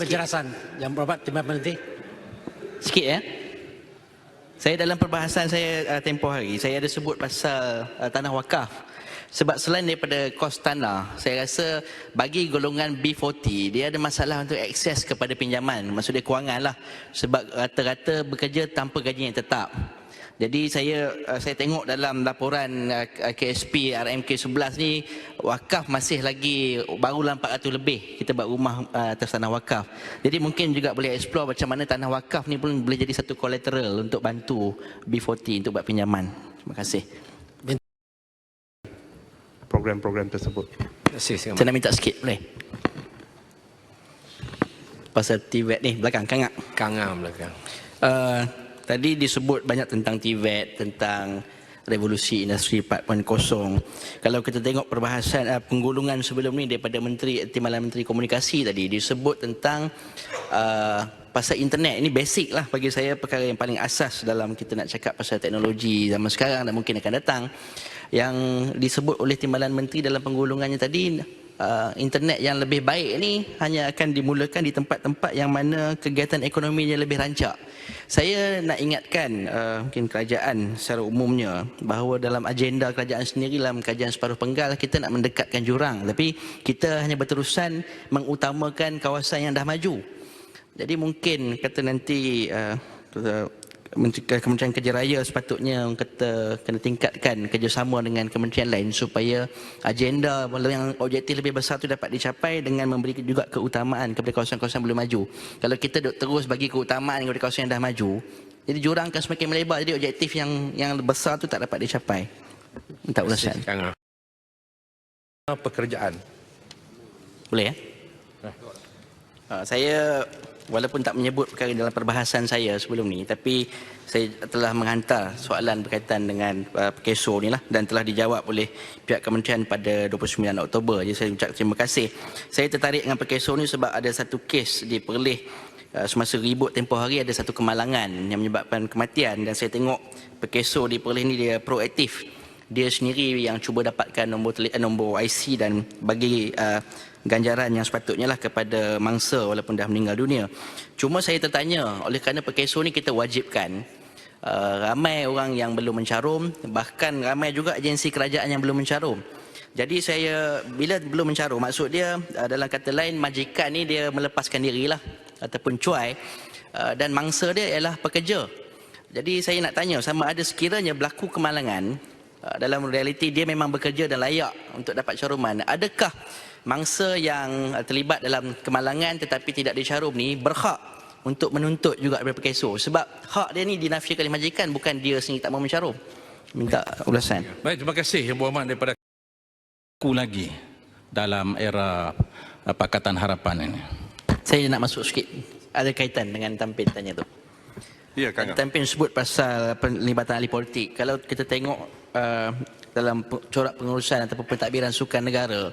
penjelasan yang berhormat Timbalan Menteri. Sikit ya. Saya dalam perbahasan saya tempoh hari, saya ada sebut pasal tanah wakaf. Sebab selain daripada kos tanah, saya rasa bagi golongan B40, dia ada masalah untuk akses kepada pinjaman. Maksudnya kewangan lah. Sebab rata-rata bekerja tanpa gaji yang tetap. Jadi saya tengok dalam laporan KSP RMK 11 ni, wakaf masih lagi barulah 400 lebih kita buat rumah atas tanah wakaf. Jadi mungkin juga boleh explore macam mana tanah wakaf ni pun boleh jadi satu collateral untuk bantu B40 untuk buat pinjaman. Terima kasih. Program-program tersebut. Saya nak minta sikit boleh? Pasal TVET ni belakang, Kangah belakang. Tadi disebut banyak tentang TVET, tentang revolusi industri 4.0. Kalau kita tengok perbahasan penggulungan sebelum ni daripada Timbalan Menteri Komunikasi tadi, disebut tentang pasal internet. Ini basic lah bagi saya, perkara yang paling asas dalam kita nak cakap pasal teknologi zaman sekarang dan mungkin akan datang. Yang disebut oleh Timbalan Menteri dalam penggulungannya tadi, internet yang lebih baik ni hanya akan dimulakan di tempat-tempat yang mana kegiatan ekonominya lebih rancak. Saya nak ingatkan mungkin kerajaan secara umumnya bahawa dalam agenda kerajaan sendiri dalam kajian separuh penggal kita nak mendekatkan jurang, tapi kita hanya berterusan mengutamakan kawasan yang dah maju. Jadi mungkin kata nanti Kementerian Kerja Raya sepatutnya kata kena tingkatkan kerjasama dengan kementerian lain supaya agenda yang objektif lebih besar itu dapat dicapai dengan memberi juga keutamaan kepada kawasan-kawasan belum maju. Kalau kita terus bagi keutamaan kepada kawasan yang dah maju, jadi jurang akan semakin melebar, jadi objektif yang besar itu tak dapat dicapai. Minta ulasan. Pekerjaan. Boleh ya? Saya walaupun tak menyebut perkara dalam perbahasan saya sebelum ni, tapi saya telah menghantar soalan berkaitan dengan PKSO ni lah dan telah dijawab oleh pihak kementerian pada 29 Oktober. Jadi saya ucap terima kasih. Saya tertarik dengan PKSO ni sebab ada satu kes di Perlis semasa ribut tempoh hari, ada satu kemalangan yang menyebabkan kematian dan saya tengok PKSO di Perlis ni dia proaktif. Dia sendiri yang cuba dapatkan nombor IC dan bagi ganjaran yang sepatutnya lah kepada mangsa walaupun dah meninggal dunia. Cuma saya tertanya, oleh kerana PKSO ni kita wajibkan, ramai orang yang belum mencarum, bahkan ramai juga agensi kerajaan yang belum mencarum. Jadi saya, bila belum mencarum, maksud dia dalam kata lain majikan ni dia melepaskan dirilah ataupun cuai, dan mangsa dia ialah pekerja. Jadi saya nak tanya, sama ada sekiranya berlaku kemalangan, dalam realiti dia memang bekerja dan layak untuk dapat caruman, adakah mangsa yang terlibat dalam kemalangan tetapi tidak dicarum ni berhak untuk menuntut juga daripada PKSO? Sebab hak dia ni dinafikan oleh majikan, bukan dia sendiri tak mau mencarum. Minta ulasan. Baik, terima kasih Yang Berhormat daripada aku lagi dalam era Pakatan Harapan ini. Saya nak masuk sikit, ada kaitan dengan tampil tanya tu. Ya, Kang. Tampil sebut pasal pelibatan ahli politik. Kalau kita tengok dalam corak pengurusan ataupun pentadbiran sukan negara,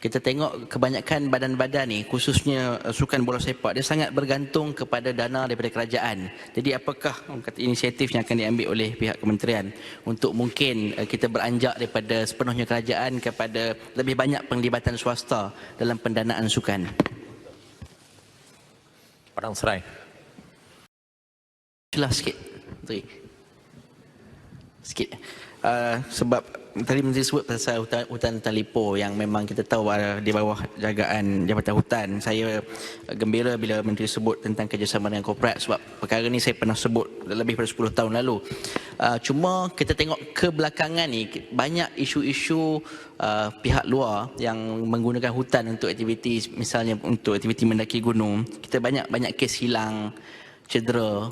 kita tengok kebanyakan badan-badan ni, khususnya sukan bola sepak, dia sangat bergantung kepada dana daripada kerajaan. Jadi apakah inisiatif yang akan diambil oleh pihak kementerian untuk mungkin kita beranjak daripada sepenuhnya kerajaan kepada lebih banyak penglibatan swasta dalam pendanaan sukan? Padang Serai. Jelas sikit. Sikit. Sebab tadi Menteri sebut pasal hutan Lipo yang memang kita tahu di bawah jagaan Jabatan Hutan. Saya gembira bila Menteri sebut tentang kerjasama dengan korporat sebab perkara ni saya pernah sebut lebih daripada 10 tahun lalu. Cuma kita tengok kebelakangan ni banyak isu-isu pihak luar yang menggunakan hutan untuk aktiviti, misalnya untuk aktiviti mendaki gunung. Kita banyak kes hilang, cedera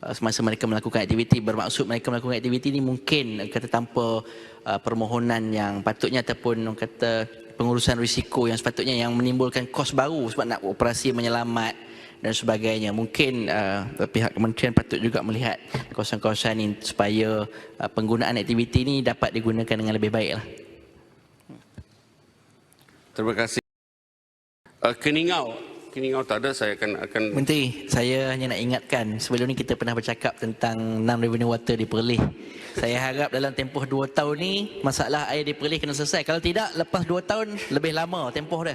semasa mereka melakukan aktiviti. Bermaksud mereka melakukan aktiviti ini mungkin kata tanpa permohonan yang patutnya ataupun kata pengurusan risiko yang sepatutnya, yang menimbulkan kos baru sebab nak operasi menyelamat dan sebagainya. Mungkin pihak kementerian patut juga melihat kawasan-kawasan ini supaya penggunaan aktiviti ini dapat digunakan dengan lebih baik lah. Terima kasih. Keningau tak ada, saya akan Menteri, saya hanya nak ingatkan, sebelum ni kita pernah bercakap tentang non-revenue water di Perlis. Saya harap dalam tempoh 2 tahun ni masalah air di Perlis kena selesai. Kalau tidak, lepas 2 tahun lebih lama tempoh dia.